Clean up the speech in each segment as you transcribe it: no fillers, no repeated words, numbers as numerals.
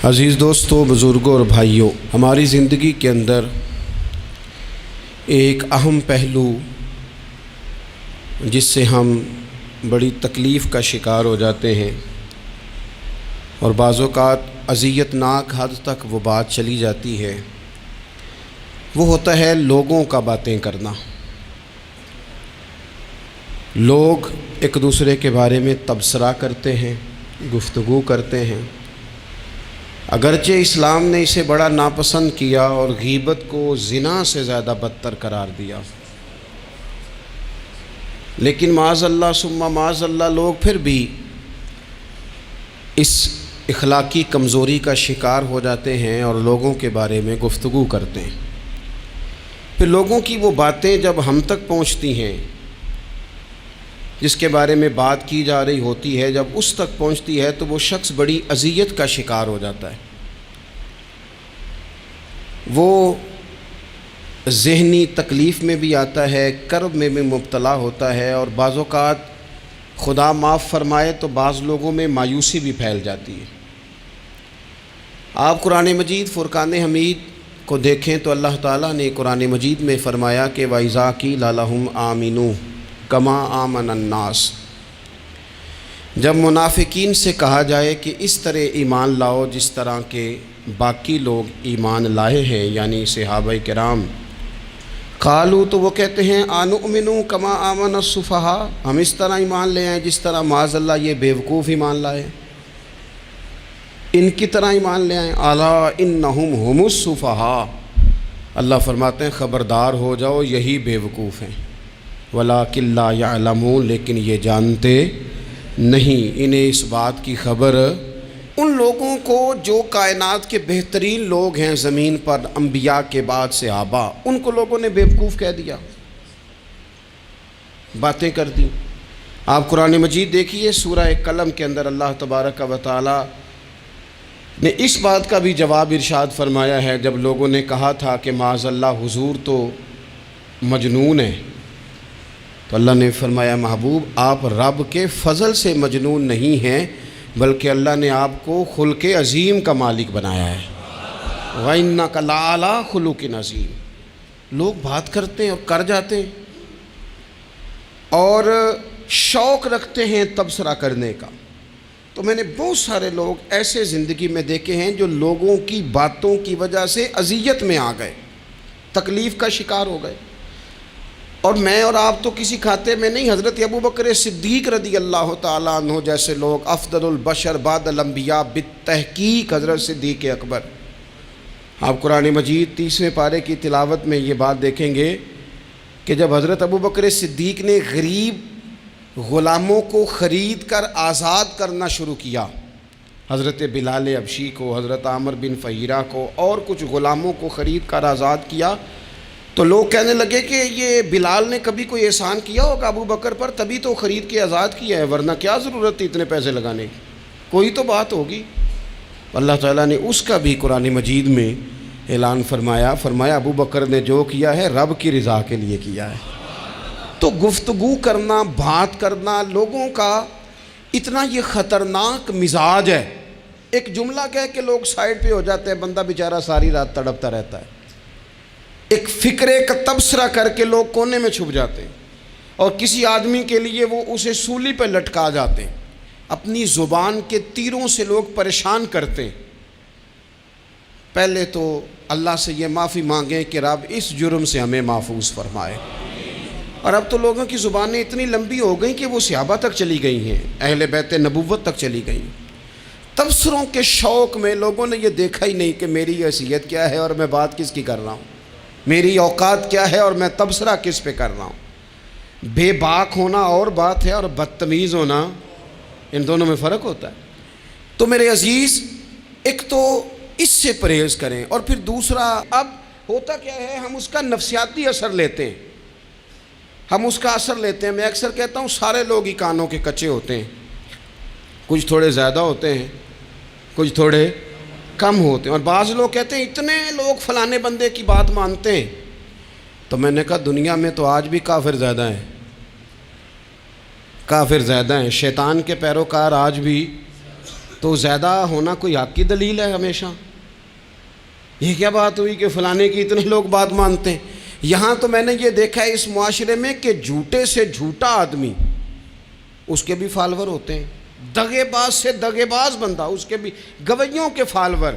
عزیز دوستوں، بزرگوں اور بھائیوں، ہماری زندگی کے اندر ایک اہم پہلو جس سے ہم بڑی تکلیف کا شکار ہو جاتے ہیں اور بعض اوقات اذیت ناک حد تک وہ بات چلی جاتی ہے، وہ ہوتا ہے لوگوں کا باتیں کرنا۔ لوگ ایک دوسرے کے بارے میں تبصرہ کرتے ہیں، گفتگو کرتے ہیں۔ اگرچہ اسلام نے اسے بڑا ناپسند کیا اور غیبت کو زنا سے زیادہ بدتر قرار دیا، لیکن معاذ اللہ ثم معاذ اللہ لوگ پھر بھی اس اخلاقی کمزوری کا شکار ہو جاتے ہیں اور لوگوں کے بارے میں گفتگو کرتے ہیں۔ پھر لوگوں کی وہ باتیں جب ہم تک پہنچتی ہیں، جس کے بارے میں بات کی جا رہی ہوتی ہے، جب اس تک پہنچتی ہے تو وہ شخص بڑی اذیت کا شکار ہو جاتا ہے۔ وہ ذہنی تکلیف میں بھی آتا ہے، کرب میں بھی مبتلا ہوتا ہے، اور بعض اوقات خدا معاف فرمائے تو بعض لوگوں میں مایوسی بھی پھیل جاتی ہے۔ آپ قرآن مجید فرقان حمید کو دیکھیں تو اللہ تعالیٰ نے قرآن مجید میں فرمایا کہ وَإِذَا قِيلَ لَهُمْ آمِنُوا كَمَا آمَنَ النَّاسُ، جب منافقین سے کہا جائے کہ اس طرح ایمان لاؤ جس طرح کے باقی لوگ ایمان لائے ہیں، یعنی صحابہ کرام، قالوا تو وہ کہتے ہیں آنؤمن کما آمن السفہاء، ہم اس طرح ایمان لے آئیں جس طرح معاذ اللہ یہ بیوقوف ایمان لائے، ان کی طرح ایمان لے آئیں۔ الا انہم هم السفہاء، اللہ فرماتے ہیں خبردار ہو جاؤ یہی بیوقوف ہیں، ولکن لا یعلمون، لیکن یہ جانتے نہیں۔ انہیں اس بات کی خبر ان لوگوں کو جو کائنات کے بہترین لوگ ہیں زمین پر، انبیاء کے بعد صحابہ، ان کو لوگوں نے بیوقوف کہہ دیا، باتیں کر دی۔ آپ قرآن مجید دیکھیے سورہ قلم کے اندر اللہ تبارک و تعالی نے اس بات کا بھی جواب ارشاد فرمایا ہے، جب لوگوں نے کہا تھا کہ معاذ اللہ حضور تو مجنون ہے، تو اللہ نے فرمایا محبوب آپ رب کے فضل سے مجنون نہیں ہیں، بلکہ اللہ نے آپ کو خلق عظیم کا مالک بنایا ہے۔ وَإِنَّكَ لَعَلَىٰ خُلُقٍ عَظِيمٍ، لوگ بات کرتے ہیں اور کر جاتے ہیں اور شوق رکھتے ہیں تبصرہ کرنے کا۔ تو میں نے بہت سارے لوگ ایسے زندگی میں دیکھے ہیں جو لوگوں کی باتوں کی وجہ سے اذیت میں آ گئے، تکلیف کا شکار ہو گئے۔ اور میں اور آپ تو کسی کھاتے میں نہیں، حضرت ابوبکر صدیق رضی اللہ تعالیٰ عنہ جیسے لوگ، افضل البشر بعد الانبیاء بالتحقیق حضرت صدیق اکبر۔ آپ قرآن مجید 30ویں پارے کی تلاوت میں یہ بات دیکھیں گے کہ جب حضرت ابوبکر صدیق نے غریب غلاموں کو خرید کر آزاد کرنا شروع کیا، حضرت بلال حبشی کو، حضرت عامر بن فہیرہ کو اور کچھ غلاموں کو خرید کر آزاد کیا، تو لوگ کہنے لگے کہ یہ بلال نے کبھی کوئی احسان کیا ہوگا ابو بکر پر، تبھی تو خرید کے آزاد کیا ہے، ورنہ کیا ضرورت تھی اتنے پیسے لگانے کی، کوئی تو بات ہوگی۔ اللہ تعالیٰ نے اس کا بھی قرآن مجید میں اعلان فرمایا ابو بکر نے جو کیا ہے رب کی رضا کے لیے کیا ہے۔ تو گفتگو کرنا، بات کرنا، لوگوں کا اتنا یہ خطرناک مزاج ہے، ایک جملہ کہہ کے لوگ سائڈ پہ ہو جاتے ہیں، بندہ بیچارہ ساری رات تڑپتا رہتا ہے، ایک فکرے کا تبصرہ کر کے لوگ کونے میں چھپ جاتے ہیں، اور کسی آدمی کے لیے وہ اسے سولی پہ لٹکا جاتے ہیں، اپنی زبان کے تیروں سے لوگ پریشان کرتے ہیں۔ پہلے تو اللہ سے یہ معافی مانگیں کہ رب اس جرم سے ہمیں محفوظ فرمائے۔ اور اب تو لوگوں کی زبانیں اتنی لمبی ہو گئیں کہ وہ صحابہ تک چلی گئی ہیں، اہل بیت نبوت تک چلی گئی ہیں۔ تبصروں کے شوق میں لوگوں نے یہ دیکھا ہی نہیں کہ میری حیثیت کیا ہے اور میں بات کس کی کر رہا ہوں، میری اوقات کیا ہے اور میں تبصرہ کس پہ کر رہا ہوں۔ بے باک ہونا اور بات ہے اور بدتمیز ہونا، ان دونوں میں فرق ہوتا ہے۔ تو میرے عزیز، ایک تو اس سے پرہیز کریں، اور پھر دوسرا، اب ہوتا کیا ہے، ہم اس کا نفسیاتی اثر لیتے ہیں، ہم اس کا اثر لیتے ہیں۔ میں اکثر کہتا ہوں سارے لوگ ہی کانوں کے کچے ہوتے ہیں، کچھ تھوڑے زیادہ ہوتے ہیں، کچھ تھوڑے کم ہوتے ہیں، اور بعض لوگ کہتے ہیں اتنے لوگ فلانے بندے کی بات مانتے ہیں۔ تو میں نے کہا دنیا میں تو آج بھی کافر زیادہ ہیں، کافر زیادہ ہیں، شیطان کے پیروکار آج بھی تو زیادہ ہونا کوئی حق کی دلیل ہے ہمیشہ؟ یہ کیا بات ہوئی کہ فلانے کی اتنے لوگ بات مانتے ہیں؟ یہاں تو میں نے یہ دیکھا ہے اس معاشرے میں کہ جھوٹے سے جھوٹا آدمی، اس کے بھی فالور ہوتے ہیں، دغے باز سے دغے باز بندہ، اس کے بھی گویوں کے فالور،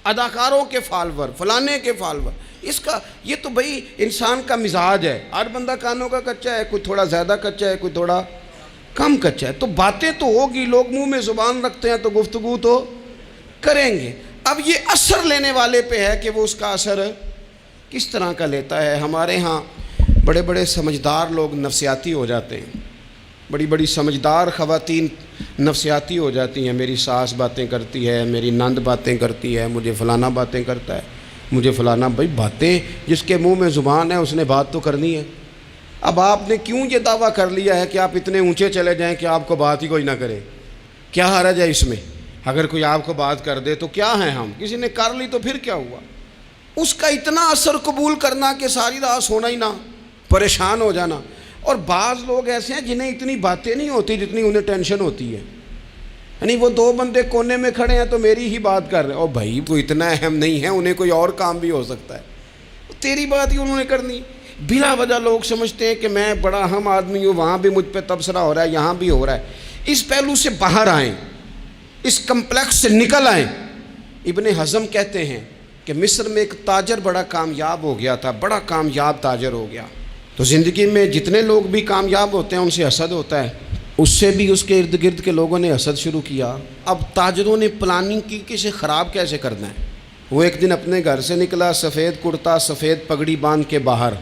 اداکاروں کے فالور، فلانے کے فالور۔ اس کا یہ تو بھئی انسان کا مزاج ہے، ہر بندہ کانوں کا کچا ہے، کوئی تھوڑا زیادہ کچا ہے، کوئی تھوڑا کم کچا ہے، تو باتیں تو ہوگی، لوگ منہ میں زبان رکھتے ہیں تو گفتگو تو کریں گے۔ اب یہ اثر لینے والے پہ ہے کہ وہ اس کا اثر کس طرح کا لیتا ہے۔ ہمارے ہاں بڑے بڑے سمجھدار لوگ نفسیاتی ہو جاتے ہیں، بڑی بڑی سمجھدار خواتین نفسیاتی ہو جاتی ہیں، میری ساس باتیں کرتی ہے، میری نند باتیں کرتی ہے، مجھے فلانا باتیں کرتا ہے، مجھے فلانا۔ بھائی باتیں، جس کے منہ میں زبان ہے اس نے بات تو کرنی ہے۔ اب آپ نے کیوں یہ دعویٰ کر لیا ہے کہ آپ اتنے اونچے چلے جائیں کہ آپ کو بات ہی کوئی نہ کرے؟ کیا حرج ہے اس میں؟ اگر کوئی آپ کو بات کر دے تو کیا ہیں ہم؟ کسی نے کر لی تو پھر کیا ہوا؟ اس کا اتنا اثر قبول کرنا کہ ساری رات سونا ہی نہ، پریشان ہو جانا۔ اور بعض لوگ ایسے ہیں جنہیں اتنی باتیں نہیں ہوتی جتنی انہیں ٹینشن ہوتی ہے، یعنی وہ دو بندے کونے میں کھڑے ہیں تو میری ہی بات کر رہے ہیں، اور بھائی وہ اتنا اہم نہیں ہے، انہیں کوئی اور کام بھی ہو سکتا ہے، تیری بات ہی انہوں نے کرنی۔ بلا وجہ لوگ سمجھتے ہیں کہ میں بڑا اہم آدمی ہوں، وہاں بھی مجھ پہ تبصرہ ہو رہا ہے، یہاں بھی ہو رہا ہے۔ اس پہلو سے باہر آئیں، اس کمپلیکس سے نکل آئیں۔ ابن حزم کہتے ہیں کہ مصر میں ایک تاجر بڑا کامیاب ہو گیا تھا، بڑا کامیاب تاجر ہو گیا۔ تو زندگی میں جتنے لوگ بھی کامیاب ہوتے ہیں ان سے حسد ہوتا ہے، اس سے بھی اس کے ارد گرد کے لوگوں نے حسد شروع کیا۔ اب تاجروں نے پلاننگ کی کہ اسے خراب کیسے کرنا ہے۔ وہ ایک دن اپنے گھر سے نکلا، سفید کرتا سفید پگڑی باندھ کے باہر۔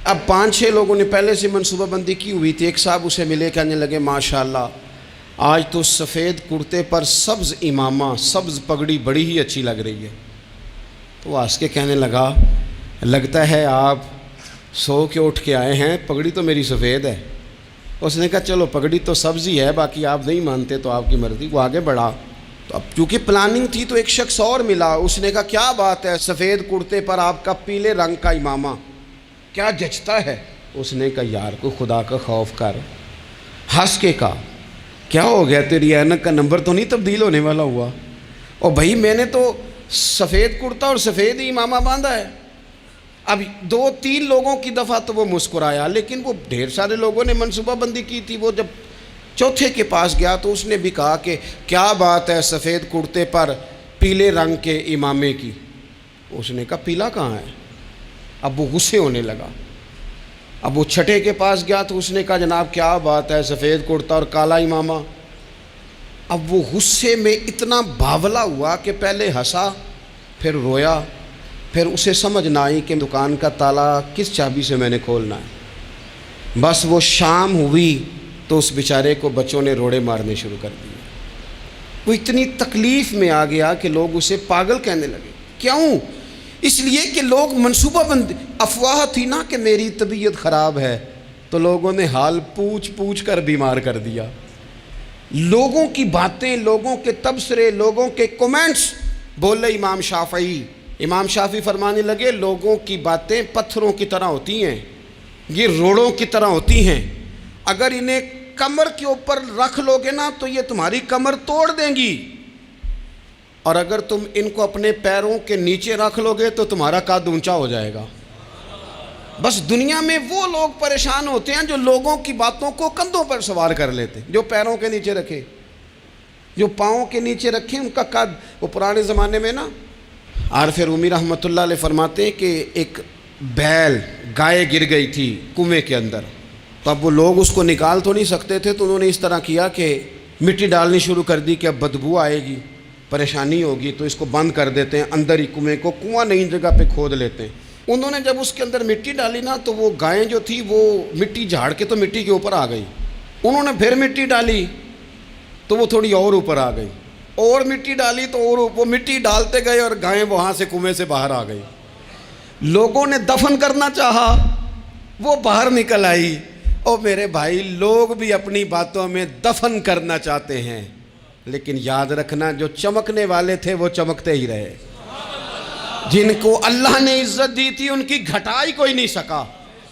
اب 5-6 لوگوں نے پہلے سے منصوبہ بندی کی ہوئی تھی۔ ایک صاحب اسے ملے، کہنے لگے ماشاءاللہ آج تو سفید کرتے پر سبز امامہ، سبز پگڑی بڑی ہی اچھی لگ رہی ہے۔ تو وہ ہنس کے کہنے لگا لگتا ہے آپ سو کے اٹھ کے آئے ہیں، پگڑی تو میری سفید ہے۔ اس نے کہا چلو پگڑی تو سبز ہی ہے، باقی آپ نہیں مانتے تو آپ کی مرضی۔ وہ آگے بڑھا، تو اب چونکہ پلاننگ تھی تو ایک شخص اور ملا، اس نے کہا کیا بات ہے، سفید کرتے پر آپ کا پیلے رنگ کا امامہ کیا جچتا ہے۔ اس نے کہا یار کو خدا کا خوف کر، ہنس کے کہا کیا ہو گیا، تیری اینک کا نمبر تو نہیں تبدیل ہونے والا ہوا؟ اور بھائی میں نے تو سفید کرتا اور سفید ہی امامہ باندھا ہے۔ اب 2-3 لوگوں کی دفعہ تو وہ مسکرایا، لیکن وہ ڈھیر سارے لوگوں نے منصوبہ بندی کی تھی۔ وہ جب چوتھے کے پاس گیا تو اس نے بھی کہا کہ کیا بات ہے سفید کرتے پر پیلے رنگ کے امامے کی۔ اس نے کہا پیلا کہاں ہے؟ اب وہ غصے ہونے لگا۔ اب وہ چھٹے کے پاس گیا تو اس نے کہا جناب کیا بات ہے سفید کرتا اور کالا امامہ۔ اب وہ غصے میں اتنا باولا ہوا کہ پہلے ہنسا پھر رویا، پھر اسے سمجھ نہ آئی کہ دکان کا تالا کس چابی سے میں نے کھولنا ہے۔ بس وہ شام ہوئی تو اس بیچارے کو بچوں نے روڑے مارنے شروع کر دیے۔ وہ اتنی تکلیف میں آ گیا کہ لوگ اسے پاگل کہنے لگے۔ کیوں؟ اس لیے کہ لوگ منصوبہ بند، افواہ تھی نا کہ میری طبیعت خراب ہے، تو لوگوں نے حال پوچھ پوچھ کر بیمار کر دیا۔ لوگوں کی باتیں، لوگوں کے تبصرے، لوگوں کے کومنٹس۔ بولے امام شافعی فرمانے لگے لوگوں کی باتیں پتھروں کی طرح ہوتی ہیں، یہ روڑوں کی طرح ہوتی ہیں، اگر انہیں کمر کے اوپر رکھ لو گے نا تو یہ تمہاری کمر توڑ دیں گی، اور اگر تم ان کو اپنے پیروں کے نیچے رکھ لو گے تو تمہارا قد اونچا ہو جائے گا۔ بس دنیا میں وہ لوگ پریشان ہوتے ہیں جو لوگوں کی باتوں کو کندھوں پر سوار کر لیتے، جو پیروں کے نیچے رکھے، جو پاؤں کے نیچے رکھیں ان کا قد۔ وہ پرانے زمانے میں نا عارف رومی رحمۃ اللہ علیہ فرماتے ہیں کہ ایک بیل گائے گر گئی تھی کنویں کے اندر، تو اب وہ لوگ اس کو نکال تو نہیں سکتے تھے، تو انہوں نے اس طرح کیا کہ مٹی ڈالنی شروع کر دی کہ اب بدبو آئے گی، پریشانی ہوگی، تو اس کو بند کر دیتے ہیں اندر ہی کنویں کو، کنواں نئی جگہ پہ کھود لیتے ہیں۔ انہوں نے جب اس کے اندر مٹی ڈالی نا تو وہ گائیں جو تھی وہ مٹی جھاڑ کے تو مٹی کے اوپر آ گئی، انہوں نے پھر مٹی ڈالی تو وہ تھوڑی اور اوپر آ گئی، اور مٹی ڈالی تو اور وہ مٹی ڈالتے گئے اور گائیں وہاں سے کنویں سے باہر آ گئی۔ لوگوں نے دفن کرنا چاہا، وہ باہر نکل آئی۔ اور میرے بھائی لوگ بھی اپنی باتوں میں دفن کرنا چاہتے ہیں، لیکن یاد رکھنا جو چمکنے والے تھے وہ چمکتے ہی رہے، جن کو اللہ نے عزت دی تھی ان کی گھٹا ہی کوئی نہیں سکا۔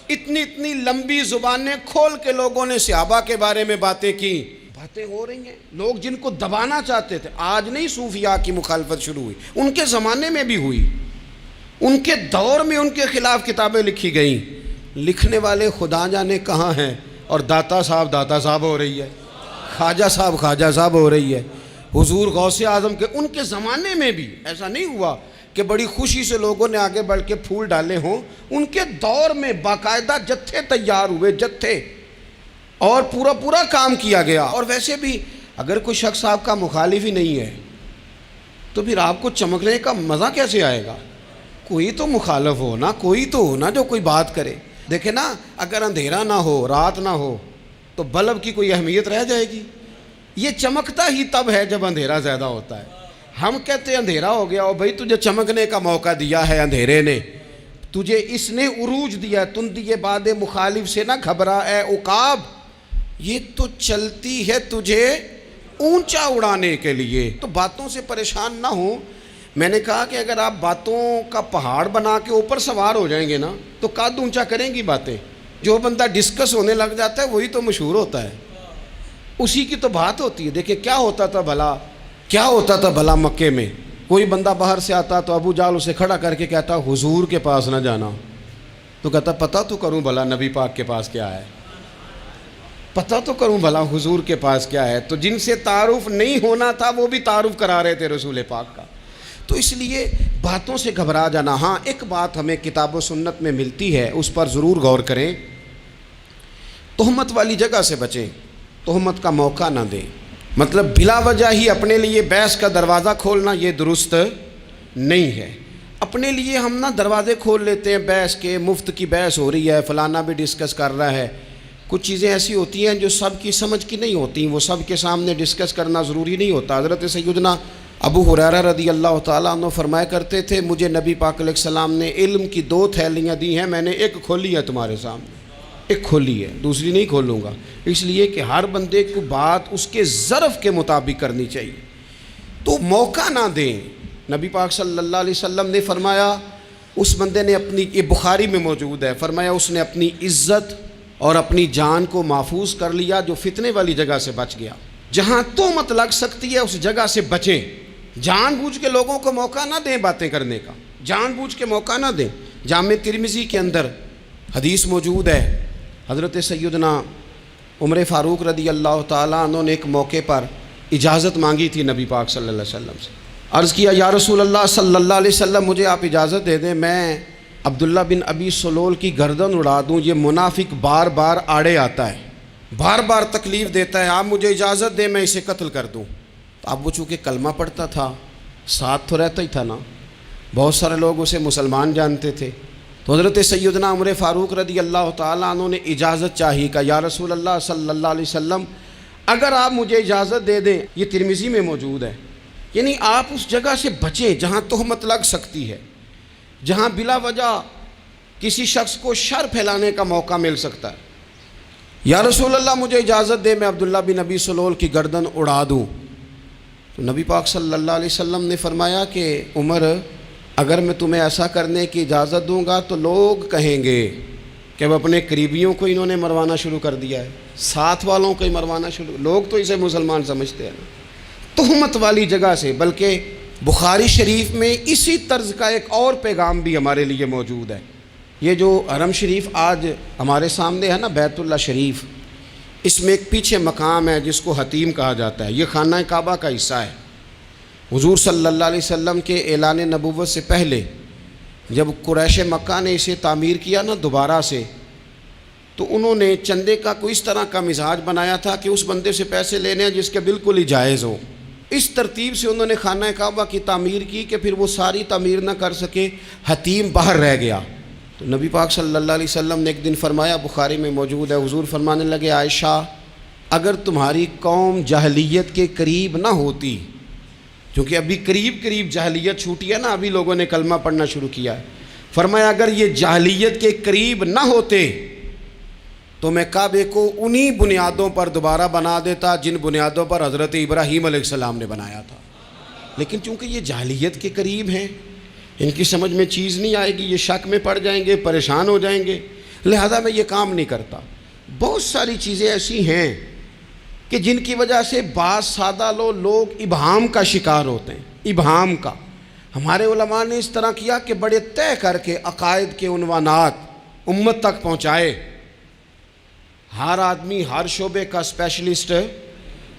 اتنی لمبی زبانیں کھول کے لوگوں نے صحابہ کے بارے میں باتیں کی۔ باتیں ہو رہی ہیں، لوگ جن کو دبانا چاہتے تھے، آج نہیں صوفیاء کی مخالفت شروع ہوئی، ان کے زمانے میں بھی ہوئی، ان کے دور میں ان کے خلاف کتابیں لکھی گئیں، لکھنے والے خدا جانے کہاں ہیں، اور داتا صاحب ہو رہی ہے، خواجہ صاحب ہو رہی ہے، حضور غوث اعظم کے ان کے زمانے میں بھی ایسا نہیں ہوا کہ بڑی خوشی سے لوگوں نے آگے بڑھ کے پھول ڈالے ہوں، ان کے دور میں باقاعدہ جتھے تیار ہوئے، جتھے، اور پورا کام کیا گیا۔ اور ویسے بھی اگر کوئی شخص آپ کا مخالف ہی نہیں ہے تو پھر آپ کو چمکنے کا مزہ کیسے آئے گا؟ کوئی تو مخالف ہو نا، کوئی تو ہو نا جو کوئی بات کرے۔ دیکھیں نا، اگر اندھیرا نہ ہو، رات نہ ہو، تو بلب کی کوئی اہمیت رہ جائے گی؟ یہ چمکتا ہی تب ہے جب اندھیرا زیادہ ہوتا ہے۔ ہم کہتے ہیں اندھیرا ہو گیا، اور بھائی تجھے چمکنے کا موقع دیا ہے اندھیرے نے، تجھے اس نے عروج دیا، تندی باد مخالف سے نہ گھبرا اے عقاب، یہ تو چلتی ہے تجھے اونچا اڑانے کے لیے۔ تو باتوں سے پریشان نہ ہو۔ میں نے کہا کہ اگر آپ باتوں کا پہاڑ بنا کے اوپر سوار ہو جائیں گے نا تو قد اونچا کریں گی باتیں۔ جو بندہ ڈسکس ہونے لگ جاتا ہے وہی تو مشہور ہوتا ہے، اسی کی تو بات ہوتی ہے۔ دیکھیں کیا ہوتا تھا بھلا مکے میں، کوئی بندہ باہر سے آتا تو ابو جال اسے کھڑا کر کے کہتا حضور کے پاس نہ جانا، تو کہتا پتہ تو کروں بھلا نبی پاک کے پاس کیا ہے، پتہ تو کروں بھلا حضور کے پاس کیا ہے۔ تو جن سے تعارف نہیں ہونا تھا وہ بھی تعارف کرا رہے تھے رسول پاک کا۔ تو اس لیے باتوں سے گھبرا جانا۔ ہاں ایک بات ہمیں کتاب و سنت میں ملتی ہے، اس پر ضرور غور کریں، تہمت والی جگہ سے بچیں، تہمت کا موقع نہ دیں۔ مطلب بلا وجہ ہی اپنے لیے بحث کا دروازہ کھولنا یہ درست نہیں ہے۔ اپنے لیے ہم نہ دروازے کھول لیتے ہیں بحث کے، مفت کی بحث ہو رہی ہے، فلانا بھی ڈسکس کر رہا ہے۔ کچھ چیزیں ایسی ہوتی ہیں جو سب کی سمجھ کی نہیں ہوتی، وہ سب کے سامنے ڈسکس کرنا ضروری نہیں ہوتا۔ حضرت سیدنا ابو ہریرہ رضی اللہ تعالیٰ عنہ فرمایا کرتے تھے، مجھے نبی پاک علیہ السلام نے علم کی 2 تھیلیاں دی ہیں، میں نے ایک کھولی ہے تمہارے سامنے، ایک کھولی ہے، دوسری نہیں کھولوں گا، اس لیے کہ ہر بندے کو بات اس کے ظرف کے مطابق کرنی چاہیے۔ تو موقع نہ دیں۔ نبی پاک صلی اللہ علیہ وسلم نے فرمایا، اس بندے نے اپنی، یہ بخاری میں موجود ہے، فرمایا اس نے اپنی عزت اور اپنی جان کو محفوظ کر لیا جو فتنے والی جگہ سے بچ گیا۔ جہاں تہمت لگ سکتی ہے اس جگہ سے بچیں۔ جان بوجھ کے لوگوں کو موقع نہ دیں باتیں کرنے کا، جان بوجھ کے موقع نہ دیں۔ جامع ترمذی کے اندر حدیث موجود ہے، حضرت سیدنا عمر فاروق رضی اللہ تعالیٰ عنہ نے ایک موقع پر اجازت مانگی تھی نبی پاک صلی اللہ علیہ وسلم سے۔ عرض کیا یا رسول اللہ صلی اللہ علیہ وسلم، مجھے آپ اجازت دے دیں، میں عبداللہ بن ابی سلول کی گردن اڑا دوں، یہ منافق بار بار آڑے آتا ہے، بار بار تکلیف دیتا ہے، آپ مجھے اجازت دیں میں اسے قتل کر دوں۔ تو اب وہ چونکہ کلمہ پڑھتا تھا، ساتھ تو رہتا ہی تھا نا، بہت سارے لوگ اسے مسلمان جانتے تھے، تو حضرت سیدنا عمر فاروق رضی اللہ تعالیٰ عنہ نے اجازت چاہی، کہ یا رسول اللہ صلی اللہ علیہ وسلم اگر آپ مجھے اجازت دے دیں، یہ ترمذی میں موجود ہے، یعنی آپ اس جگہ سے بچیں جہاں تہمت لگ سکتی ہے، جہاں بلا وجہ کسی شخص کو شر پھیلانے کا موقع مل سکتا ہے۔ یا رسول اللہ مجھے اجازت دے میں عبداللہ بن ابی سلول کی گردن اڑا دوں۔ تو نبی پاک صلی اللہ علیہ وسلم نے فرمایا کہ عمر، اگر میں تمہیں ایسا کرنے کی اجازت دوں گا تو لوگ کہیں گے کہ اب اپنے قریبیوں کو انہوں نے مروانا شروع کر دیا ہے، ساتھ والوں کو ہی مروانا شروع، لوگ تو اسے مسلمان سمجھتے ہیں۔ تہمت والی جگہ سے، بلکہ بخاری شریف میں اسی طرز کا ایک اور پیغام بھی ہمارے لیے موجود ہے۔ یہ جو حرم شریف آج ہمارے سامنے ہے نا، بیت اللہ شریف، اس میں ایک پیچھے مقام ہے جس کو حتیم کہا جاتا ہے، یہ خانہ کعبہ کا حصہ ہے۔ حضور صلی اللہ علیہ وسلم کے اعلان نبوت سے پہلے جب قریش مکہ نے اسے تعمیر کیا نا دوبارہ سے، تو انہوں نے چندے کا کوئی اس طرح کا مزاج بنایا تھا کہ اس بندے سے پیسے لینے ہیں جس کے بالکل ہی جائز ہو۔ اس ترتیب سے انہوں نے خانہ کعبہ کی تعمیر کی کہ پھر وہ ساری تعمیر نہ کر سکے، حتیم باہر رہ گیا۔ تو نبی پاک صلی اللہ علیہ وسلم نے ایک دن فرمایا، بخاری میں موجود ہے، حضور فرمانے لگے، عائشہ اگر تمہاری قوم جاہلیت کے قریب نہ ہوتی، کیونکہ ابھی قریب جاہلیت چھوٹی ہے نا، ابھی لوگوں نے کلمہ پڑھنا شروع کیا ہے، فرمایا اگر یہ جاہلیت کے قریب نہ ہوتے تو میں کعبے کو انہی بنیادوں پر دوبارہ بنا دیتا جن بنیادوں پر حضرت ابراہیم علیہ السلام نے بنایا تھا۔ لیکن چونکہ یہ جاہلیت کے قریب ہیں، ان کی سمجھ میں چیز نہیں آئے گی، یہ شک میں پڑ جائیں گے، پریشان ہو جائیں گے، لہذا میں یہ کام نہیں کرتا۔ بہت ساری چیزیں ایسی ہیں کہ جن کی وجہ سے بعض سادہ لوگ ابہام کا شکار ہوتے ہیں، ابہام کا۔ ہمارے علماء نے اس طرح کیا کہ بڑے طے کر کے عقائد کے عنوانات امت تک پہنچائے۔ ہر آدمی ہر شعبے کا اسپیشلسٹ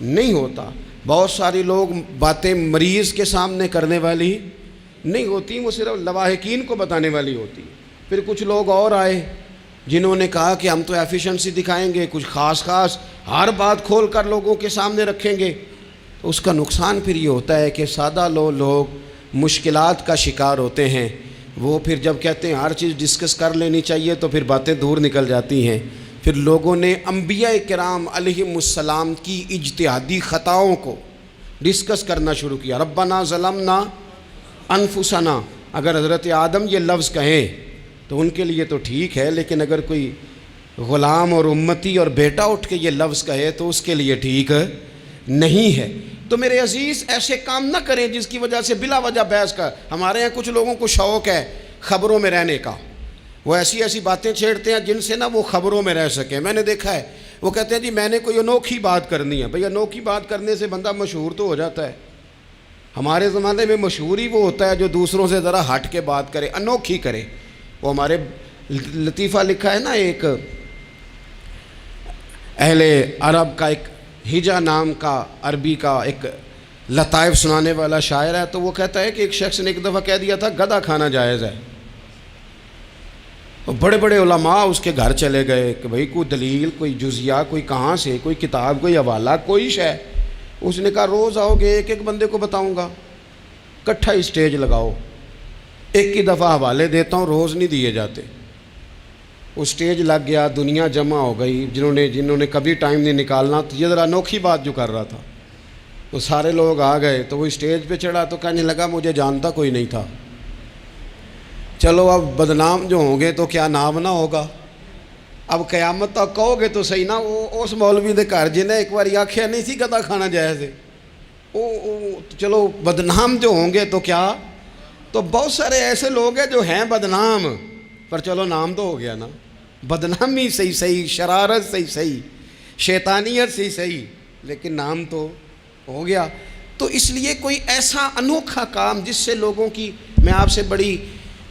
نہیں ہوتا، بہت ساری لوگ باتیں مریض کے سامنے کرنے والی نہیں ہوتی، وہ صرف لواحقین کو بتانے والی ہوتی۔ پھر کچھ لوگ اور آئے جنہوں نے کہا کہ ہم تو ایفیشنسی دکھائیں گے، کچھ خاص ہر بات کھول کر لوگوں کے سامنے رکھیں گے۔ تو اس کا نقصان پھر یہ ہوتا ہے کہ سادہ لوگ مشکلات کا شکار ہوتے ہیں۔ وہ پھر جب کہتے ہیں ہر چیز ڈسکس کر لینی چاہیے تو پھر باتیں دور نکل جاتی ہیں۔ پھر لوگوں نے انبیاء کرام علیہم السلام کی اجتہادی خطاؤں کو ڈسکس کرنا شروع کیا۔ ربنا ظلمنا انفسنا، اگر حضرت آدم یہ لفظ کہیں تو ان کے لیے تو ٹھیک ہے، لیکن اگر کوئی غلام اور امتی اور بیٹا اٹھ کے یہ لفظ کہے تو اس کے لیے ٹھیک نہیں ہے۔ تو میرے عزیز ایسے کام نہ کریں جس کی وجہ سے بلا وجہ بحث کا۔ ہمارے یہاں کچھ لوگوں کو شوق ہے خبروں میں رہنے کا، وہ ایسی باتیں چھیڑتے ہیں جن سے نہ وہ خبروں میں رہ سکیں۔ میں نے دیکھا ہے وہ کہتے ہیں جی میں نے کوئی انوکھی بات کرنی ہے۔ بھئی انوکھی بات کرنے سے بندہ مشہور تو ہو جاتا ہے۔ ہمارے زمانے میں مشہور ہی وہ ہوتا ہے جو دوسروں سے ذرا ہٹ کے بات کرے، انوکھی کرے۔ وہ ہمارے لطیفہ لکھا ہے نا، ایک اہل عرب کا ایک ہجا نام کا عربی کا ایک لطائف سنانے والا شاعر ہے، تو وہ کہتا ہے کہ ایک شخص نے ایک دفعہ کہہ دیا تھا گدھا کھانا جائز ہے۔ بڑے بڑے علماء اس کے گھر چلے گئے کہ بھئی کوئی دلیل، کوئی جزیہ، کوئی کہاں سے، کوئی کتاب، کوئی حوالہ، کوئی شے۔ اس نے کہا روز آؤ گے ایک بندے کو بتاؤں گا، کٹھا اسٹیج لگاؤ، ایک ہی دفعہ حوالے دیتا ہوں، روز نہیں دیے جاتے۔ وہ اسٹیج لگ گیا، دنیا جمع ہو گئی، جنہوں نے کبھی ٹائم نہیں نکالنا۔ تو یہ ذرا انوکھی بات جو کر رہا تھا، وہ سارے لوگ آ گئے، تو وہ اسٹیج پہ چڑھا تو کہنے لگا مجھے جانتا کوئی نہیں تھا، چلو اب بدنام جو ہوں گے تو کیا نام نہ ہوگا، اب قیامت تک کہو گے تو صحیح نا۔ وہ اس مولوی دے گھر جنہیں ایک بار آکھیا نہیں سی گدھا کھانا جائز ہے، چلو بدنام جو ہوں گے تو کیا۔ تو بہت سارے ایسے لوگ ہیں جو ہیں بدنام، پر چلو نام تو ہو گیا نا، بدنامی صحیح، شرارت صحیح، شیطانیت صحیح، لیکن نام تو ہو گیا۔ تو اس لیے کوئی ایسا انوکھا کام جس سے لوگوں کی، میں آپ سے بڑی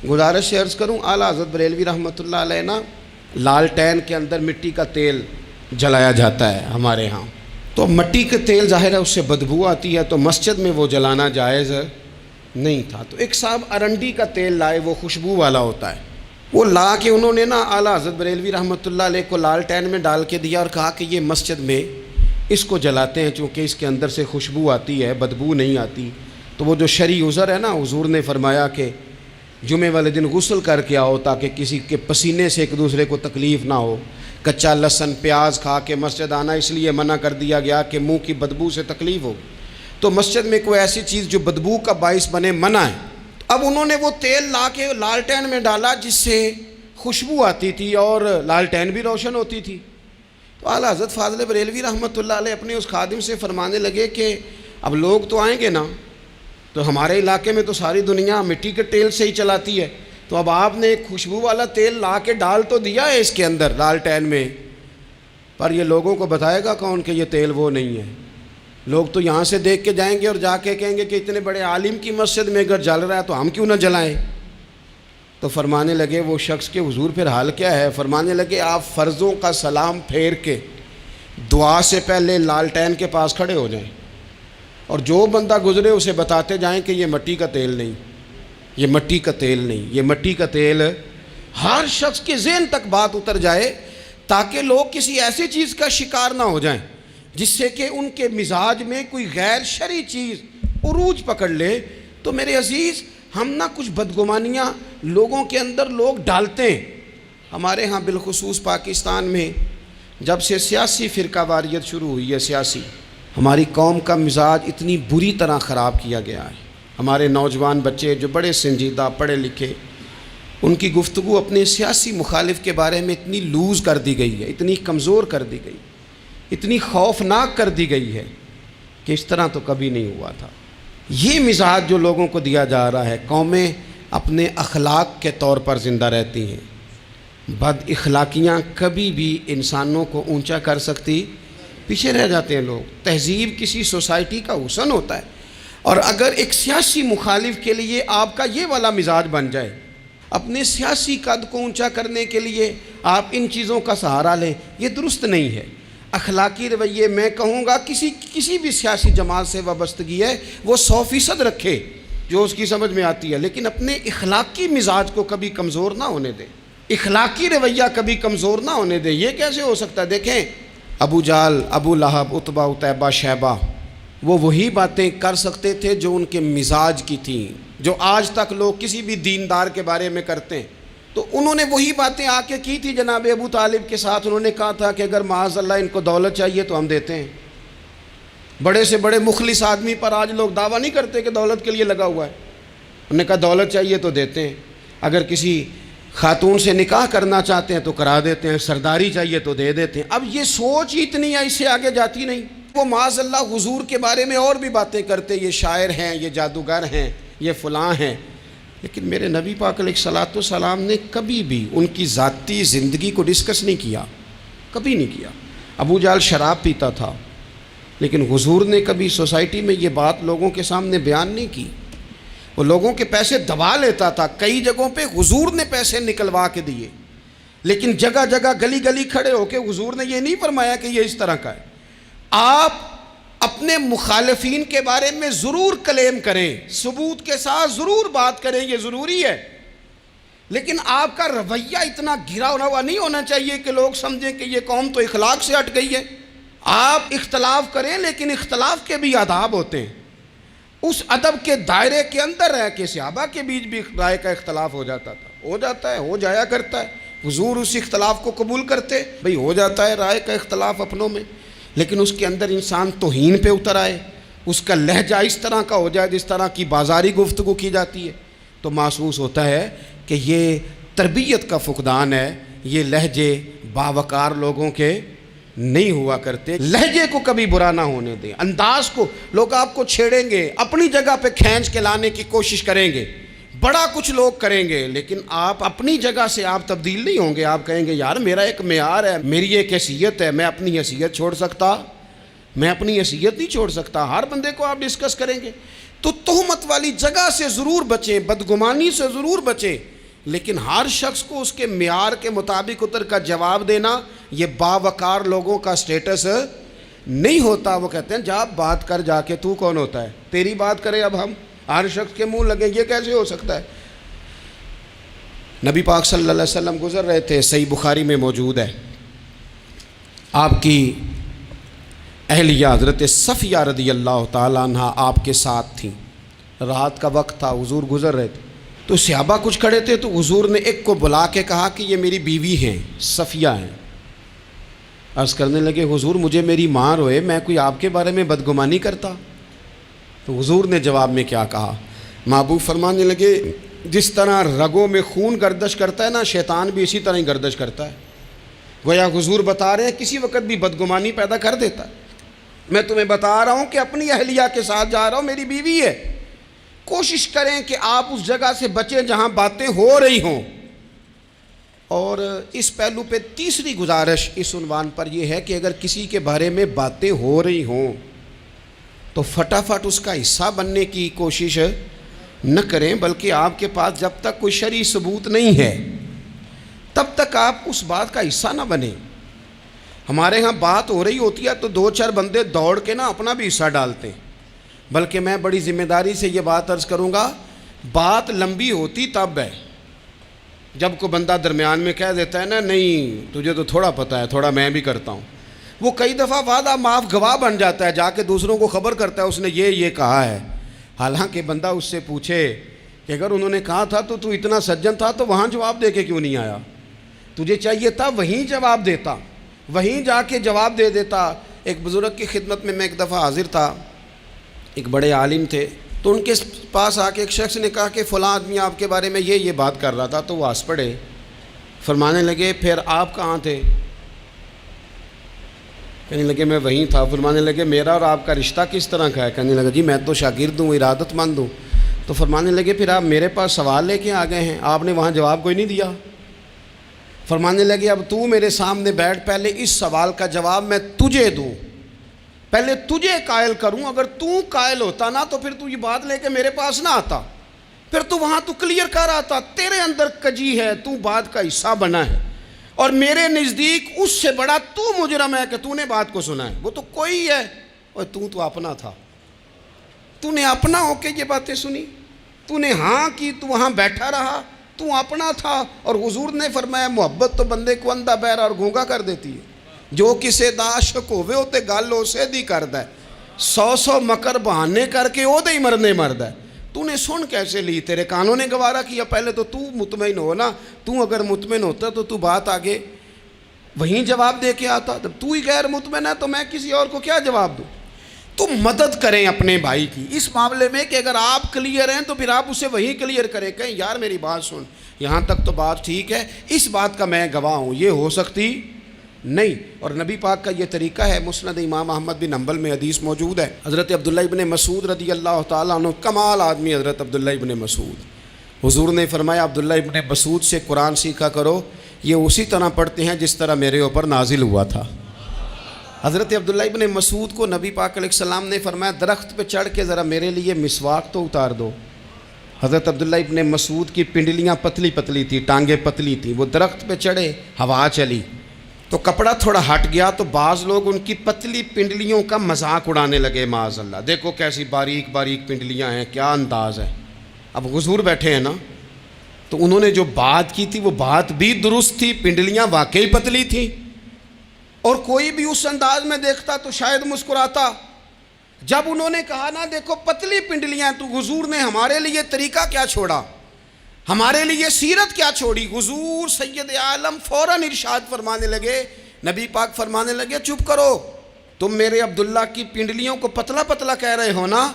گزارش سے عرض کروں، اعلیٰ حضرت بریلوی رحمۃ اللہ علیہ نا لالٹین کے اندر مٹی کا تیل جلایا جاتا ہے ہمارے ہاں، تو مٹی کا تیل ظاہر ہے اس سے بدبو آتی ہے، تو مسجد میں وہ جلانا جائز نہیں تھا۔ تو ایک صاحب ارنڈی کا تیل لائے، وہ خوشبو والا ہوتا ہے، وہ لا کے انہوں نے نا اعلیٰ حضرت بریلوی رحمۃ اللہ علیہ کو لالٹین میں ڈال کے دیا اور کہا کہ یہ مسجد میں اس کو جلاتے ہیں چونکہ اس کے اندر سے خوشبو آتی ہے، بدبو نہیں آتی۔ تو وہ جو شرعی عذر ہے نا، حضور نے فرمایا کہ جمعے والے دن غسل کر کے آؤ تاکہ کسی کے پسینے سے ایک دوسرے کو تکلیف نہ ہو۔ کچا لہسن پیاز کھا کے مسجد آنا اس لیے منع کر دیا گیا کہ منہ کی بدبو سے تکلیف ہو، تو مسجد میں کوئی ایسی چیز جو بدبو کا باعث بنے منع ہے۔ اب انہوں نے وہ تیل لا کے لالٹین میں ڈالا جس سے خوشبو آتی تھی اور لالٹین بھی روشن ہوتی تھی۔ تو اعلیٰ حضرت فاضل بریلوی رحمۃ اللہ علیہ اپنے اس خادم سے فرمانے لگے کہ اب لوگ تو آئیں گے نا، تو ہمارے علاقے میں تو ساری دنیا مٹی کے تیل سے ہی چلاتی ہے، تو اب آپ نے ایک خوشبو والا تیل لا کے ڈال تو دیا ہے اس کے اندر لالٹین میں، پر یہ لوگوں کو بتائے گا کون کہ یہ تیل وہ نہیں ہے؟ لوگ تو یہاں سے دیکھ کے جائیں گے اور جا کے کہیں گے کہ اتنے بڑے عالم کی مسجد میں اگر جل رہا ہے تو ہم کیوں نہ جلائیں۔ تو فرمانے لگے وہ شخص کے حضور پھر حال کیا ہے؟ فرمانے لگے آپ فرضوں کا سلام پھیر کے دعا سے پہلے لالٹین کے پاس کھڑے ہو جائیں اور جو بندہ گزرے اسے بتاتے جائیں کہ یہ مٹی کا تیل نہیں، یہ مٹی کا تیل نہیں، یہ مٹی کا تیل۔ ہر شخص کے ذہن تک بات اتر جائے تاکہ لوگ کسی ایسی چیز کا شکار نہ ہو جائیں جس سے کہ ان کے مزاج میں کوئی غیر شرعی چیز عروج پکڑ لے۔ تو میرے عزیز ہم نہ کچھ بدگمانیاں لوگوں کے اندر لوگ ڈالتے ہیں۔ ہمارے ہاں بالخصوص پاکستان میں جب سے سیاسی فرقہ واریت شروع ہوئی ہے، سیاسی، ہماری قوم کا مزاج اتنی بری طرح خراب کیا گیا ہے۔ ہمارے نوجوان بچے جو بڑے سنجیدہ پڑھے لکھے، ان کی گفتگو اپنے سیاسی مخالف کے بارے میں اتنی لوز کر دی گئی ہے، اتنی کمزور کر دی گئی، اتنی خوفناک کر دی گئی ہے کہ اس طرح تو کبھی نہیں ہوا تھا۔ یہ مزاج جو لوگوں کو دیا جا رہا ہے، قومیں اپنے اخلاق کے طور پر زندہ رہتی ہیں، بد اخلاقیاں کبھی بھی انسانوں کو اونچا کر سکتی پیچھے رہ جاتے ہیں لوگ۔ تہذیب کسی سوسائٹی کا حسن ہوتا ہے، اور اگر ایک سیاسی مخالف کے لیے آپ کا یہ والا مزاج بن جائے، اپنے سیاسی قد کو اونچا کرنے کے لیے آپ ان چیزوں کا سہارا لیں، یہ درست نہیں ہے۔ اخلاقی رویے میں کہوں گا کسی بھی سیاسی جماعت سے وابستگی ہے وہ 100% رکھے جو اس کی سمجھ میں آتی ہے، لیکن اپنے اخلاقی مزاج کو کبھی کمزور نہ ہونے دے، اخلاقی رویہ کبھی کمزور نہ ہونے دے۔ یہ کیسے ہو سکتا ہے؟ دیکھیں ابو جہل، ابو لہب، عتبہ، عتیبہ، شیبہ، وہ وہی باتیں کر سکتے تھے جو ان کے مزاج کی تھیں، جو آج تک لوگ کسی بھی دیندار کے بارے میں کرتے ہیں۔ تو انہوں نے وہی باتیں آ کے کی تھی جناب ابو طالب کے ساتھ۔ انہوں نے کہا تھا کہ اگر معاذ اللہ ان کو دولت چاہیے تو ہم دیتے ہیں۔ بڑے سے بڑے مخلص آدمی پر آج لوگ دعویٰ نہیں کرتے کہ دولت کے لیے لگا ہوا ہے، انہوں نے کہا دولت چاہیے تو دیتے ہیں، اگر کسی خاتون سے نکاح کرنا چاہتے ہیں تو کرا دیتے ہیں، سرداری چاہیے تو دے دیتے ہیں۔ اب یہ سوچ ہی اتنی ہے، اس سے آگے جاتی نہیں۔ وہ معاذ اللہ حضور کے بارے میں اور بھی باتیں کرتے، یہ شاعر ہیں، یہ جادوگر ہیں، یہ فلاں ہیں، لیکن میرے نبی پاک علیہ الصلوۃ والسلام نے کبھی بھی ان کی ذاتی زندگی کو ڈسکس نہیں کیا، کبھی نہیں کیا۔ ابو جہل شراب پیتا تھا، لیکن حضور نے کبھی سوسائٹی میں یہ بات لوگوں کے سامنے بیان نہیں کی۔ وہ لوگوں کے پیسے دبا لیتا تھا، کئی جگہوں پہ حضور نے پیسے نکلوا کے دیے، لیکن جگہ جگہ گلی گلی کھڑے ہو کے حضور نے یہ نہیں فرمایا کہ یہ اس طرح کا ہے۔ آپ اپنے مخالفین کے بارے میں ضرور کلیم کریں، ثبوت کے ساتھ ضرور بات کریں، یہ ضروری ہے، لیکن آپ کا رویہ اتنا گھرا ہوا نہیں ہونا چاہیے کہ لوگ سمجھیں کہ یہ قوم تو اخلاق سے ہٹ گئی ہے۔ آپ اختلاف کریں، لیکن اختلاف کے بھی آداب ہوتے ہیں۔ اس ادب کے دائرے کے اندر رہ کے صحابہ کے بیچ بھی رائے کا اختلاف ہو جاتا تھا، ہو جاتا ہے، ہو جایا کرتا ہے۔ حضور اس اختلاف کو قبول کرتے، بھئی ہو جاتا ہے رائے کا اختلاف اپنوں میں، لیکن اس کے اندر انسان توہین پہ اتر آئے، اس کا لہجہ اس طرح کا ہو جائے جس طرح کی بازاری گفتگو کی جاتی ہے، تو محسوس ہوتا ہے کہ یہ تربیت کا فقدان ہے۔ یہ لہجے باوقار لوگوں کے نہیں ہوا کرتے۔ لہجے کو کبھی برا نہ ہونے دیں، انداز کو۔ لوگ آپ کو چھیڑیں گے، اپنی جگہ پہ کھینچ کے لانے کی کوشش کریں گے، بڑا کچھ لوگ کریں گے، لیکن آپ اپنی جگہ سے آپ تبدیل نہیں ہوں گے۔ آپ کہیں گے یار میرا ایک معیار ہے، میری ایک حیثیت ہے، میں اپنی حیثیت چھوڑ سکتا؟ میں اپنی حیثیت نہیں چھوڑ سکتا۔ ہر بندے کو آپ ڈسکس کریں گے، تو تہمت والی جگہ سے ضرور بچیں، بدگمانی سے ضرور بچیں، لیکن ہر شخص کو اس کے معیار کے مطابق اتر کا جواب دینا یہ باوقار لوگوں کا سٹیٹس نہیں ہوتا۔ وہ کہتے ہیں جا بات کر، جا کے تو کون ہوتا ہے تیری بات کرے، اب ہم ہر شخص کے منہ لگیں، یہ کیسے ہو سکتا ہے؟ نبی پاک صلی اللہ علیہ وسلم گزر رہے تھے، صحیح بخاری میں موجود ہے، آپ کی اہلیہ حضرت صفیہ رضی اللہ تعالیٰ عنہ آپ کے ساتھ تھیں۔ رات کا وقت تھا، حضور گزر رہے تھے، تو صحابہ کچھ کھڑے تھے، تو حضور نے ایک کو بلا کے کہا کہ یہ میری بیوی ہیں، صفیہ ہیں۔ عرض کرنے لگے حضور مجھے میری ماں روئے، میں کوئی آپ کے بارے میں بدگمانی کرتا؟ تو حضور نے جواب میں کیا کہا؟ محبوب فرمانے لگے جس طرح رگوں میں خون گردش کرتا ہے نا، شیطان بھی اسی طرح ہی گردش کرتا ہے۔ گویا حضور بتا رہے ہیں کسی وقت بھی بدگمانی پیدا کر دیتا ہے۔ میں تمہیں بتا رہا ہوں کہ اپنی اہلیہ کے ساتھ جا رہا ہوں، میری بیوی ہے۔ کوشش کریں کہ آپ اس جگہ سے بچیں جہاں باتیں ہو رہی ہوں۔ اور اس پہلو پہ تیسری گزارش اس عنوان پر یہ ہے کہ اگر کسی کے بارے میں باتیں ہو رہی ہوں تو فٹافٹ اس کا حصہ بننے کی کوشش نہ کریں، بلکہ آپ کے پاس جب تک کوئی شرعی ثبوت نہیں ہے تب تک آپ اس بات کا حصہ نہ بنیں۔ ہمارے ہاں بات ہو رہی ہوتی ہے تو دو چار بندے دوڑ کے نا اپنا بھی حصہ ڈالتے ہیں، بلکہ میں بڑی ذمہ داری سے یہ بات عرض کروں گا، بات لمبی ہوتی تب ہے جب کوئی بندہ درمیان میں کہہ دیتا ہے نا نہیں تجھے تو تھوڑا پتہ ہے، تھوڑا میں بھی کرتا ہوں۔ وہ کئی دفعہ وعدہ معاف گواہ بن جاتا ہے، جا کے دوسروں کو خبر کرتا ہے اس نے یہ کہا ہے، حالانکہ بندہ اس سے پوچھے کہ اگر انہوں نے کہا تھا تو اتنا سجن تھا تو وہاں جواب دے کے کیوں نہیں آیا؟ تجھے چاہیے تھا وہیں جواب دیتا، وہیں جا کے جواب دے دیتا۔ ایک بزرگ کی خدمت میں ایک دفعہ حاضر تھا، ایک بڑے عالم تھے، تو ان کے پاس آ کے ایک شخص نے کہا کہ فلاں آدمی آپ کے بارے میں یہ بات کر رہا تھا، تو وہ ہنس پڑے، فرمانے لگے پھر آپ کہاں تھے؟ کہنے لگے میں وہیں تھا۔ فرمانے لگے میرا اور آپ کا رشتہ کس طرح کا ہے؟ کہنے لگا جی میں تو شاگرد ہوں، ارادت مند ہوں۔ تو فرمانے لگے پھر آپ میرے پاس سوال لے کے آ گئے ہیں، آپ نے وہاں جواب کوئی نہیں دیا۔ فرمانے لگے اب تو میرے سامنے بیٹھ، پہلے اس سوال کا جواب میں تجھے دوں، پہلے تجھے قائل کروں، اگر تو قائل ہوتا نا تو پھر تو یہ بات لے کے میرے پاس نہ آتا، پھر تو وہاں تو کلیئر کر آتا، تیرے اندر کجی ہے، تو بات کا حصہ بنا ہے، اور میرے نزدیک اس سے بڑا تو مجرم ہے کہ تو نے بات کو سنا ہے، وہ تو کوئی ہے، اور تو اپنا تھا، تو نے اپنا ہو کے یہ باتیں سنی، تو نے ہاں کی، تو وہاں بیٹھا رہا، تو اپنا تھا۔ اور حضور نے فرمایا محبت تو بندے کو اندھا بہرا اور گونگا کر دیتی ہے، جو کسے دا عاشق ہوئے ہوتے گل اسے دی کردا ہے، 100 مکر بہانے کر کے او دے ہی مرنے مرد ہے۔ تو نے سن کیسے لی؟ تیرے کانوں نے گوارا کیا؟ پہلے تو مطمئن ہو نا، تو اگر مطمئن ہوتا تو بات آگے وہیں جواب دے کے آتا، جب تو ہی غیر مطمئن ہے تو میں کسی اور کو کیا جواب دوں؟ تو مدد کریں اپنے بھائی کی اس معاملے میں کہ اگر آپ کلیئر ہیں تو پھر آپ اسے وہیں کلیئر کریں، کہیں یار میری بات سن، یہاں تک تو بات ٹھیک ہے، اس بات کا میں گواہ ہوں، یہ ہو سکتی نہیں۔ اور نبی پاک کا یہ طریقہ ہے، مسند امام احمد بن حنبل میں حدیث موجود ہے، حضرت عبداللہ ابن مسعود رضی اللہ تعالیٰ عنہ، کمال آدمی حضرت عبداللہ ابن مسعود، حضور نے فرمایا عبداللہ ابن مسعود سے قرآن سیکھا کرو، یہ اسی طرح پڑھتے ہیں جس طرح میرے اوپر نازل ہوا تھا۔ حضرت عبداللہ ابن مسعود کو نبی پاک علیہ السلام نے فرمایا درخت پہ چڑھ کے ذرا میرے لیے مسواک تو اتار دو۔ حضرت عبداللہ ابن مسعود کی پنڈلیاں پتلی پتلی تھی، ٹانگیں پتلی تھیں، وہ درخت پہ چڑھے، ہوا چلی تو کپڑا تھوڑا ہٹ گیا تو بعض لوگ ان کی پتلی پنڈلیوں کا مذاق اڑانے لگے، معاذ اللہ، دیکھو کیسی باریک باریک پنڈلیاں ہیں، کیا انداز ہے۔ اب حضور بیٹھے ہیں نا، تو انہوں نے جو بات کی تھی وہ بات بھی درست تھی، پنڈلیاں واقعی پتلی تھیں، اور کوئی بھی اس انداز میں دیکھتا تو شاید مسکراتا۔ جب انہوں نے کہا نا دیکھو پتلی پنڈلیاں، تو حضور نے ہمارے لیے طریقہ کیا چھوڑا، ہمارے لیے سیرت کیا چھوڑی۔ حضور سید عالم فوراً ارشاد فرمانے لگے، نبی پاک فرمانے لگے چپ کرو، تم میرے عبداللہ کی پنڈلیوں کو پتلا پتلا کہہ رہے ہو نا،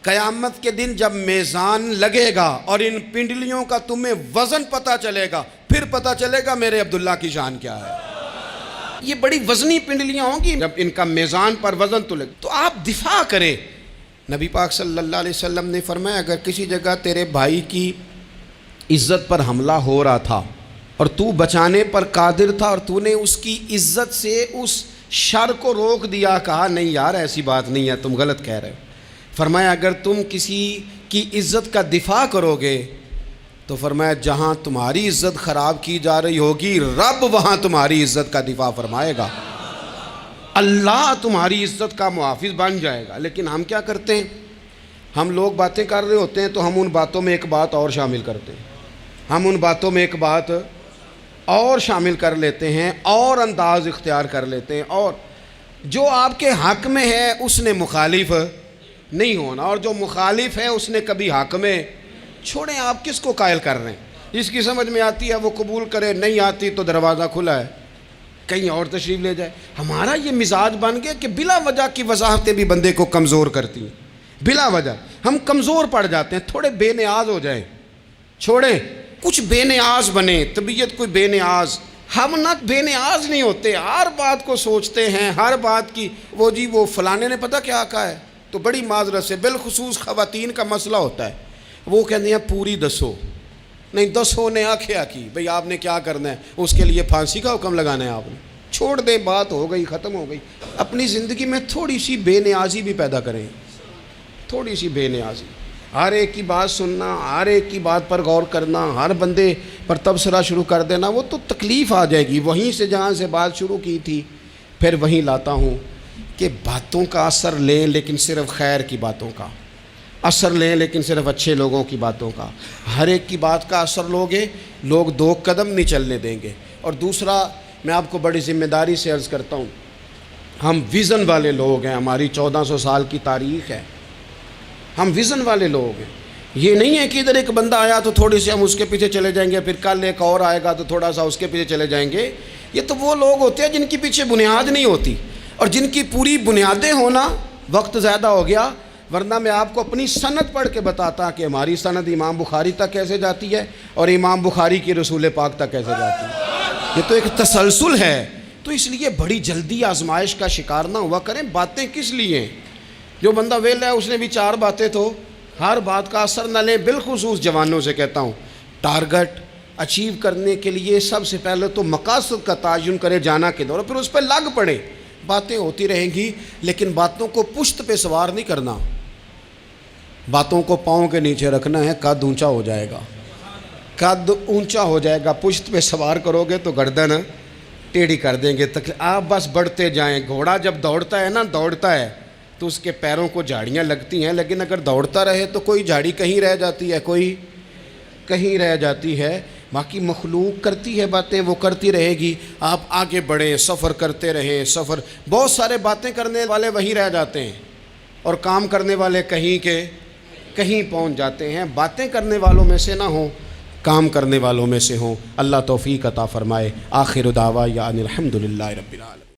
قیامت کے دن جب میزان لگے گا اور ان پنڈلیوں کا تمہیں وزن پتہ چلے گا، پھر پتہ چلے گا میرے عبداللہ کی شان کیا ہے۔ یہ بڑی وزنی پنڈلیاں ہوں گی، جب ان کا میزان پر وزن تو لگے تو آپ دفاع کریں۔ نبی پاک صلی اللہ علیہ وسلم نے فرمایا اگر کسی جگہ تیرے بھائی کی عزت پر حملہ ہو رہا تھا اور تو بچانے پر قادر تھا اور تو نے اس کی عزت سے اس شر کو روک دیا، کہا نہیں یار ایسی بات نہیں ہے، تم غلط کہہ رہے ہو، فرمایا اگر تم کسی کی عزت کا دفاع کرو گے تو فرمایا جہاں تمہاری عزت خراب کی جا رہی ہوگی رب وہاں تمہاری عزت کا دفاع فرمائے گا، اللہ تمہاری عزت کا محافظ بن جائے گا۔ لیکن ہم کیا کرتے ہیں، ہم لوگ باتیں کر رہے ہوتے ہیں تو ہم ان باتوں میں ایک بات اور شامل کرتے ہیں، ہم ان باتوں میں ایک بات اور شامل کر لیتے ہیں اور انداز اختیار کر لیتے ہیں، اور جو آپ کے حق میں ہے اس نے مخالف نہیں ہونا، اور جو مخالف ہے اس نے کبھی حق میں چھوڑیں۔ آپ کس کو قائل کر رہے ہیں؟ جس کی سمجھ میں آتی ہے وہ قبول کرے، نہیں آتی تو دروازہ کھلا ہے، کہیں اور تشریف لے جائے۔ ہمارا یہ مزاج بن گیا کہ بلا وجہ کی وضاحتیں بھی بندے کو کمزور کرتی ہیں، بلا وجہ ہم کمزور پڑ جاتے ہیں، تھوڑے بے نیاز ہو جائیں، چھوڑیں کچھ بے نیاز بنے، طبیعت کوئی بے نیاز، ہم نہ بے نیاز نہیں ہوتے، ہر بات کو سوچتے ہیں، ہر بات کی وہ جی وہ فلانے نے پتہ کیا کہا ہے، تو بڑی معذرت سے بالخصوص خواتین کا مسئلہ ہوتا ہے، وہ کہتے ہیں پوری دسو، نہیں دسو نے آکھیا کی، بھئی آپ نے کیا کرنا ہے، اس کے لیے پھانسی کا حکم لگانا ہے آپ نے، چھوڑ دیں، بات ہو گئی ختم ہو گئی۔ اپنی زندگی میں تھوڑی سی بے نیازی بھی پیدا کریں، تھوڑی سی بے نیازی، ہر ایک کی بات سننا، ہر ایک کی بات پر غور کرنا، ہر بندے پر تبصرہ شروع کر دینا، وہ تو تکلیف آ جائے گی۔ وہیں سے جہاں سے بات شروع کی تھی پھر وہیں لاتا ہوں کہ باتوں کا اثر لیں لیکن صرف خیر کی باتوں کا اثر لیں، لیکن صرف اچھے لوگوں کی باتوں کا، ہر ایک کی بات کا اثر لوگے لوگ دو قدم نہیں چلنے دیں گے۔ اور دوسرا میں آپ کو بڑی ذمہ داری سے عرض کرتا ہوں، ہم ویژن والے لوگ ہیں، ہماری 1400 سال کی تاریخ ہے، ہم ویژن والے لوگ ہیں۔ یہ نہیں ہے کہ ادھر ایک بندہ آیا تو تھوڑی سی ہم اس کے پیچھے چلے جائیں گے، پھر کل ایک اور آئے گا تو تھوڑا سا اس کے پیچھے چلے جائیں گے۔ یہ تو وہ لوگ ہوتے ہیں جن کی پیچھے بنیاد نہیں ہوتی، اور جن کی پوری بنیادیں ہونا، وقت زیادہ ہو گیا ورنہ میں آپ کو اپنی سند پڑھ کے بتاتا کہ ہماری سند امام بخاری تک کیسے جاتی ہے اور امام بخاری کی رسول پاک تک کیسے جاتی ہے۔ یہ تو ایک تسلسل ہے، تو اس لیے بڑی جلدی آزمائش کا شکار نہ ہوا کریں۔ باتیں کس لیے ہیں؟ جو بندہ ویلا ہے اس نے بھی 4 باتیں تو ہر بات کا اثر نہ لیں۔ بالخصوص جوانوں سے کہتا ہوں، ٹارگٹ اچیو کرنے کے لیے سب سے پہلے تو مقاصد کا تعین کرے، جانا کدھر، اور پھر اس پہ لگ پڑے۔ باتیں ہوتی رہیں گی، لیکن باتوں کو پشت پہ سوار نہیں کرنا، باتوں کو پاؤں کے نیچے رکھنا ہے، قد اونچا ہو جائے گا، قد اونچا ہو جائے گا۔ پشت پہ سوار کرو گے تو گردن ٹیڑھی کر دیں گے، آپ بس بڑھتے جائیں۔ گھوڑا جب دوڑتا ہے نا، دوڑتا ہے تو اس کے پیروں کو جھاڑیاں لگتی ہیں، لیکن اگر دوڑتا رہے تو کوئی جھاڑی کہیں رہ جاتی ہے، کوئی کہیں رہ جاتی ہے۔ باقی مخلوق کرتی ہے باتیں، وہ کرتی رہے گی، آپ آگے بڑھیں، سفر کرتے رہیں۔ سفر بہت سارے باتیں کرنے والے وہیں رہ جاتے ہیں اور کام کرنے والے کہیں کے کہیں پہنچ جاتے ہیں۔ باتیں کرنے والوں میں سے نہ ہوں، کام کرنے والوں میں سے ہوں۔ اللہ توفیق عطا فرمائے۔ آخر دعوانا ان الحمد للہ رب العالمین۔